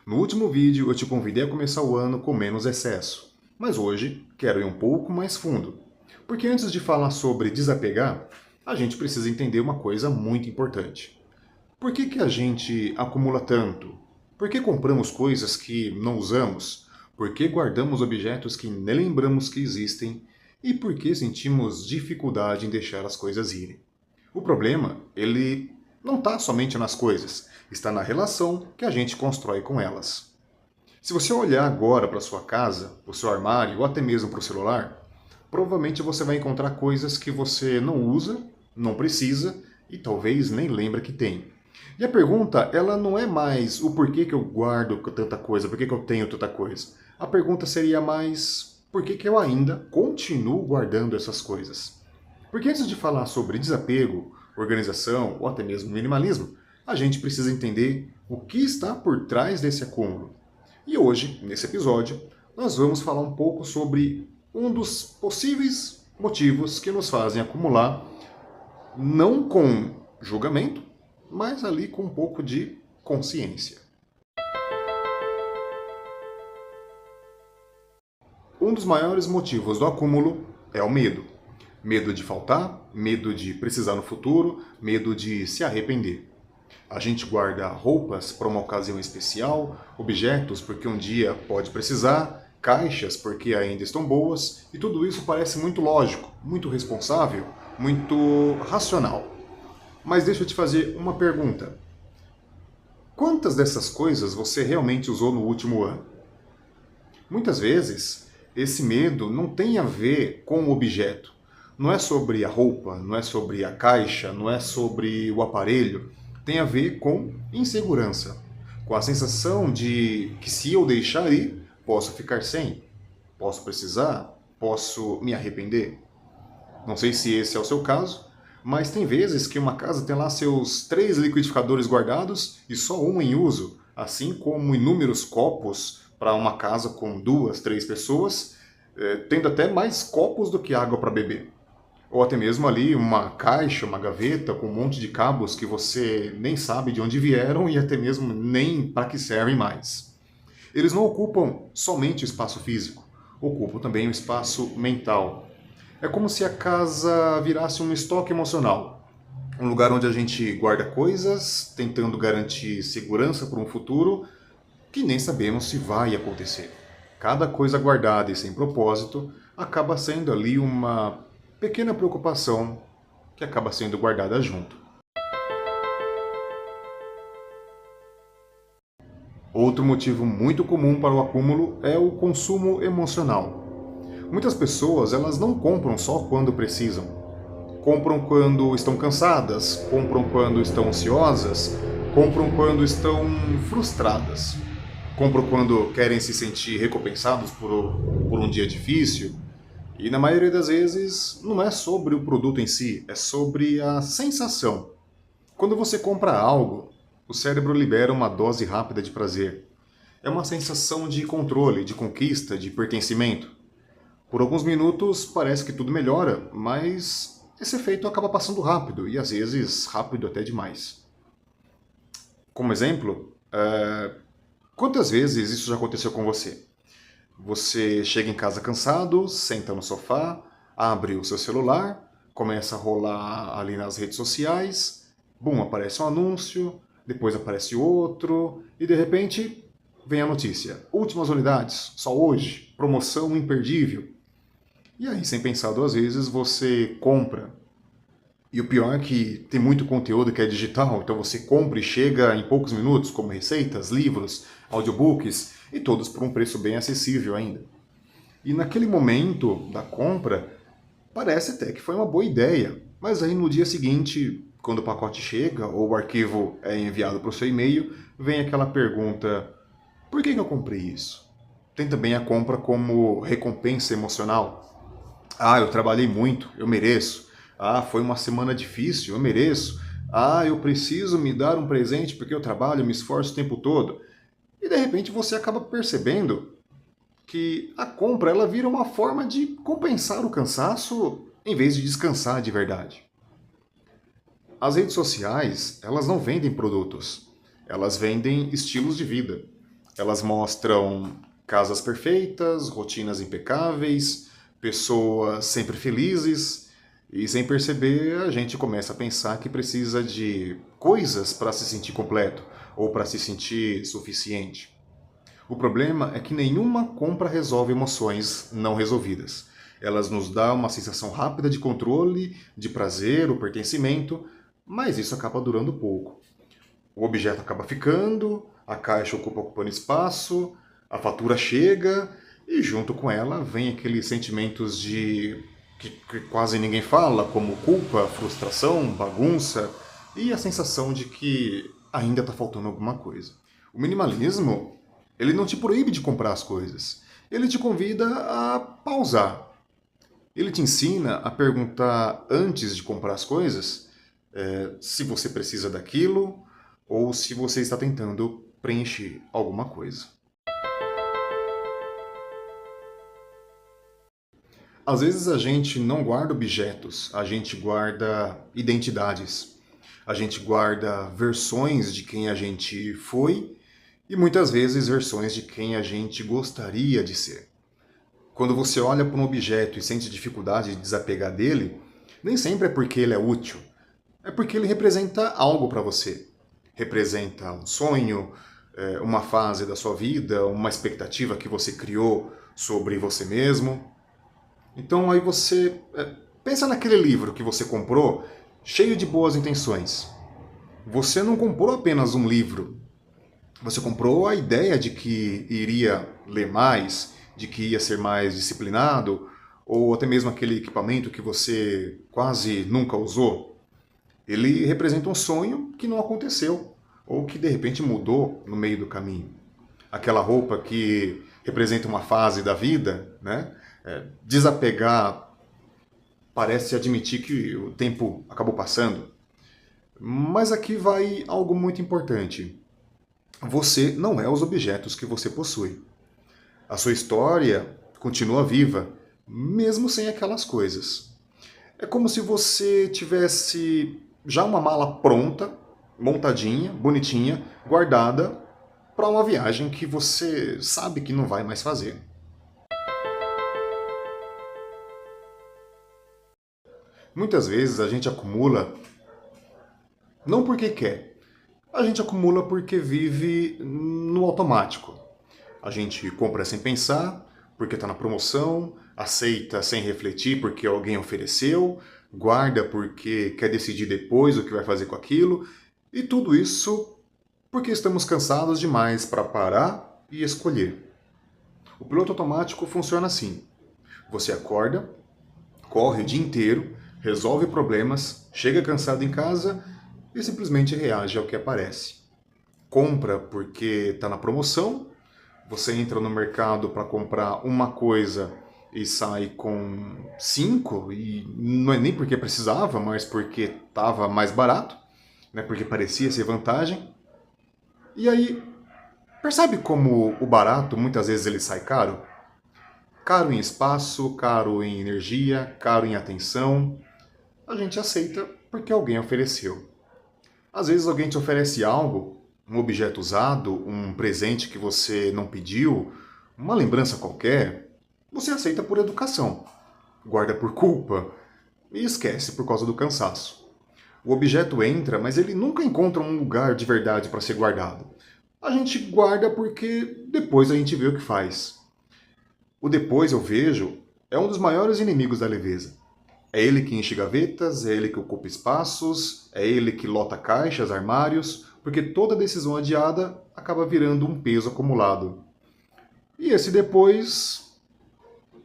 No último vídeo eu te convidei a começar o ano com menos excesso, mas hoje quero ir um pouco mais fundo. Porque antes de falar sobre desapegar, a gente precisa entender uma coisa muito importante. Por que a gente acumula tanto? Por que compramos coisas que não usamos? Por que guardamos objetos que nem lembramos que existem? E por que sentimos dificuldade em deixar as coisas irem? O problema, ele não está somente nas coisas, está na relação que a gente constrói com elas. Se você olhar agora para sua casa, para o seu armário ou até mesmo para o celular, provavelmente você vai encontrar coisas que você não usa, não precisa e talvez nem lembra que tem. E a pergunta, ela não é mais o porquê que eu guardo tanta coisa, por que eu tenho tanta coisa. A pergunta seria mais por que eu ainda continuo guardando essas coisas. Porque antes de falar sobre desapego, organização ou até mesmo minimalismo, a gente precisa entender o que está por trás desse acúmulo. E hoje, nesse episódio, nós vamos falar um pouco sobre um dos possíveis motivos que nos fazem acumular, não com julgamento, mas ali com um pouco de consciência. Um dos maiores motivos do acúmulo é o medo. Medo de faltar, medo de precisar no futuro, medo de se arrepender. A gente guarda roupas para uma ocasião especial, objetos porque um dia pode precisar, caixas porque ainda estão boas, e tudo isso parece muito lógico, muito responsável, muito racional. Mas deixa eu te fazer uma pergunta. Quantas dessas coisas você realmente usou no último ano? Muitas vezes, esse medo não tem a ver com o objeto. Não é sobre a roupa, não é sobre a caixa, não é sobre o aparelho. Tem a ver com insegurança. Com a sensação de que se eu deixar ir, posso ficar sem, posso precisar, posso me arrepender. Não sei se esse é o seu caso, mas tem vezes que uma casa tem lá seus 3 liquidificadores guardados e só um em uso, assim como inúmeros copos para uma casa com 2, 3 pessoas, tendo até mais copos do que água para beber. Ou até mesmo ali uma caixa, uma gaveta com um monte de cabos que você nem sabe de onde vieram e até mesmo nem para que servem mais. Eles não ocupam somente o espaço físico, ocupam também o espaço mental. É como se a casa virasse um estoque emocional. Um lugar onde a gente guarda coisas, tentando garantir segurança para um futuro que nem sabemos se vai acontecer. Cada coisa guardada e sem propósito acaba sendo ali uma pequena preocupação que acaba sendo guardada junto. Outro motivo muito comum para o acúmulo é o consumo emocional. Muitas pessoas, elas não compram só quando precisam. Compram quando estão cansadas, compram quando estão ansiosas, compram quando estão frustradas. Compram quando querem se sentir recompensados por um dia difícil. E na maioria das vezes não é sobre o produto em si, é sobre a sensação. Quando você compra algo, o cérebro libera uma dose rápida de prazer. É uma sensação de controle, de conquista, de pertencimento. Por alguns minutos parece que tudo melhora, mas esse efeito acaba passando rápido e às vezes rápido até demais. Como exemplo, quantas vezes isso já aconteceu com você? Você chega em casa cansado, senta no sofá, abre o seu celular, começa a rolar ali nas redes sociais, bum, aparece um anúncio, depois aparece outro, e de repente vem a notícia. Últimas unidades, só hoje, promoção imperdível. E aí, sem pensar duas vezes, você compra. E o pior é que tem muito conteúdo que é digital, então você compra e chega em poucos minutos, como receitas, livros, audiobooks, e todos por um preço bem acessível ainda. E naquele momento da compra, parece até que foi uma boa ideia, mas aí no dia seguinte, quando o pacote chega ou o arquivo é enviado para o seu e-mail, vem aquela pergunta: por que eu comprei isso? Tem também a compra como recompensa emocional. Ah, eu trabalhei muito, eu mereço. Ah, foi uma semana difícil, eu mereço. Ah, eu preciso me dar um presente porque eu trabalho, me esforço o tempo todo. E de repente você acaba percebendo que a compra ela vira uma forma de compensar o cansaço em vez de descansar de verdade. As redes sociais, elas não vendem produtos, elas vendem estilos de vida. Elas mostram casas perfeitas, rotinas impecáveis, pessoas sempre felizes, e sem perceber a gente começa a pensar que precisa de coisas para se sentir completo ou para se sentir suficiente. O problema é que nenhuma compra resolve emoções não resolvidas. Elas nos dão uma sensação rápida de controle, de prazer ou pertencimento, mas isso acaba durando pouco. O objeto acaba ficando, a caixa ocupando espaço, a fatura chega e junto com ela vem aqueles sentimentos de que quase ninguém fala, como culpa, frustração, bagunça e a sensação de que ainda está faltando alguma coisa. O minimalismo, ele não te proíbe de comprar as coisas. Ele te convida a pausar. Ele te ensina a perguntar antes de comprar as coisas se você precisa daquilo ou se você está tentando preencher alguma coisa. Às vezes a gente não guarda objetos, a gente guarda identidades. A gente guarda versões de quem a gente foi e muitas vezes versões de quem a gente gostaria de ser. Quando você olha para um objeto e sente dificuldade de desapegar dele, nem sempre é porque ele é útil, é porque ele representa algo para você. Representa um sonho, uma fase da sua vida, uma expectativa que você criou sobre você mesmo. Então aí você pensa naquele livro que você comprou, cheio de boas intenções. Você não comprou apenas um livro, você comprou a ideia de que iria ler mais, de que ia ser mais disciplinado, ou até mesmo aquele equipamento que você quase nunca usou. Ele representa um sonho que não aconteceu, ou que de repente mudou no meio do caminho. Aquela roupa que representa uma fase da vida, né? Desapegar parece admitir que o tempo acabou passando. Mas aqui vai algo muito importante. Você não é os objetos que você possui. A sua história continua viva, mesmo sem aquelas coisas. É como se você tivesse já uma mala pronta, montadinha, bonitinha, guardada para uma viagem que você sabe que não vai mais fazer. Muitas vezes a gente acumula não porque quer, a gente acumula porque vive no automático. A gente compra sem pensar, porque está na promoção, aceita sem refletir porque alguém ofereceu, guarda porque quer decidir depois o que vai fazer com aquilo, e tudo isso porque estamos cansados demais para parar e escolher. O piloto automático funciona assim: você acorda, corre o dia inteiro, resolve problemas, chega cansado em casa e simplesmente reage ao que aparece. Compra porque está na promoção, você entra no mercado para comprar uma coisa e sai com 5, e não é nem porque precisava, mas porque estava mais barato, né, porque parecia ser vantagem. E aí, percebe como o barato muitas vezes ele sai caro? Caro em espaço, caro em energia, caro em atenção. A gente aceita porque alguém ofereceu. Às vezes alguém te oferece algo, um objeto usado, um presente que você não pediu, uma lembrança qualquer, você aceita por educação, guarda por culpa e esquece por causa do cansaço. O objeto entra, mas ele nunca encontra um lugar de verdade para ser guardado. A gente guarda porque depois a gente vê o que faz. O depois eu vejo é um dos maiores inimigos da leveza. É ele que enche gavetas, é ele que ocupa espaços, é ele que lota caixas, armários, porque toda decisão adiada acaba virando um peso acumulado. E esse depois,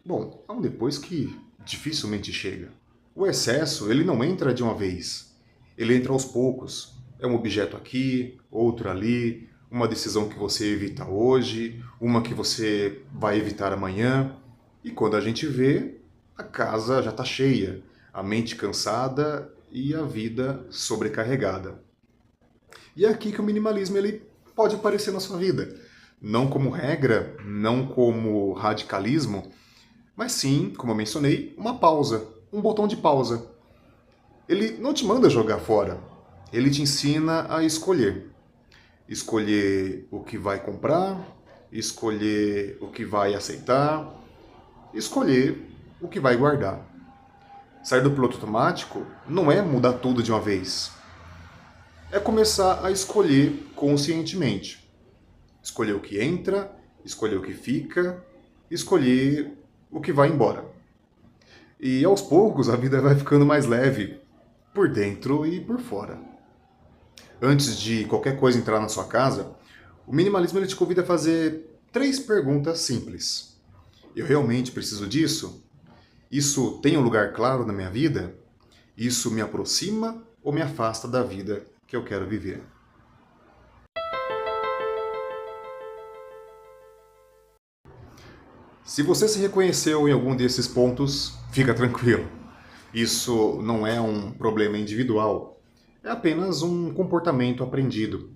bom, é um depois que dificilmente chega. O excesso, ele não entra de uma vez. Ele entra aos poucos. É um objeto aqui, outro ali, uma decisão que você evita hoje, uma que você vai evitar amanhã. E quando a gente vê, a casa já está cheia, a mente cansada e a vida sobrecarregada. E é aqui que o minimalismo ele pode aparecer na sua vida. Não como regra, não como radicalismo, mas sim, como eu mencionei, uma pausa, um botão de pausa. Ele não te manda jogar fora, ele te ensina a escolher. Escolher o que vai comprar, escolher o que vai aceitar, escolher o que vai guardar. Sair do piloto automático não é mudar tudo de uma vez. É começar a escolher conscientemente. Escolher o que entra, escolher o que fica, escolher o que vai embora. E aos poucos a vida vai ficando mais leve, por dentro e por fora. Antes de qualquer coisa entrar na sua casa, o minimalismo ele te convida a fazer 3 perguntas simples. Eu realmente preciso disso? Isso tem um lugar claro na minha vida? Isso me aproxima ou me afasta da vida que eu quero viver? Se você se reconheceu em algum desses pontos, fica tranquilo. Isso não é um problema individual, é apenas um comportamento aprendido.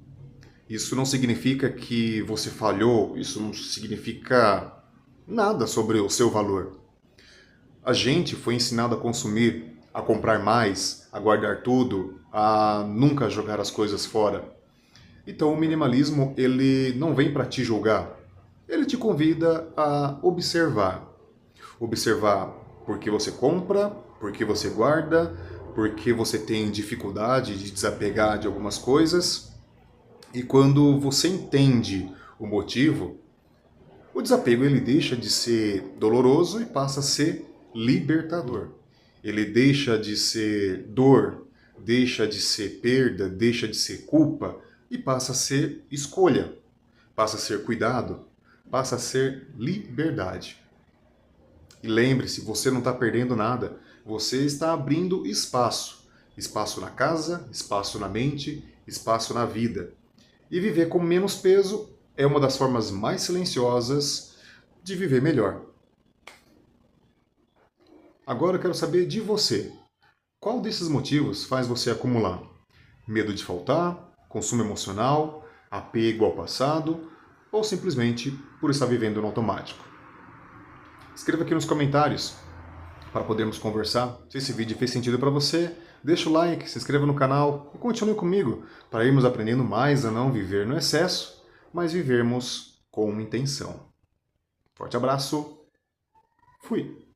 Isso não significa que você falhou, isso não significa nada sobre o seu valor. A gente foi ensinado a consumir, a comprar mais, a guardar tudo, a nunca jogar as coisas fora. Então o minimalismo ele não vem para te julgar, ele te convida a observar. Observar por que você compra, por que você guarda, por que você tem dificuldade de desapegar de algumas coisas. E quando você entende o motivo, o desapego ele deixa de ser doloroso e passa a ser libertador. Ele deixa de ser dor, deixa de ser perda, deixa de ser culpa e passa a ser escolha, passa a ser cuidado, passa a ser liberdade. E lembre-se, você não está perdendo nada, você está abrindo espaço. Espaço na casa, espaço na mente, espaço na vida. E viver com menos peso é uma das formas mais silenciosas de viver melhor. Agora eu quero saber de você. Qual desses motivos faz você acumular? Medo de faltar, consumo emocional, apego ao passado ou simplesmente por estar vivendo no automático? Escreva aqui nos comentários para podermos conversar. Se esse vídeo fez sentido para você, deixa o like, se inscreva no canal e continue comigo para irmos aprendendo mais a não viver no excesso, mas vivermos com intenção. Forte abraço, fui!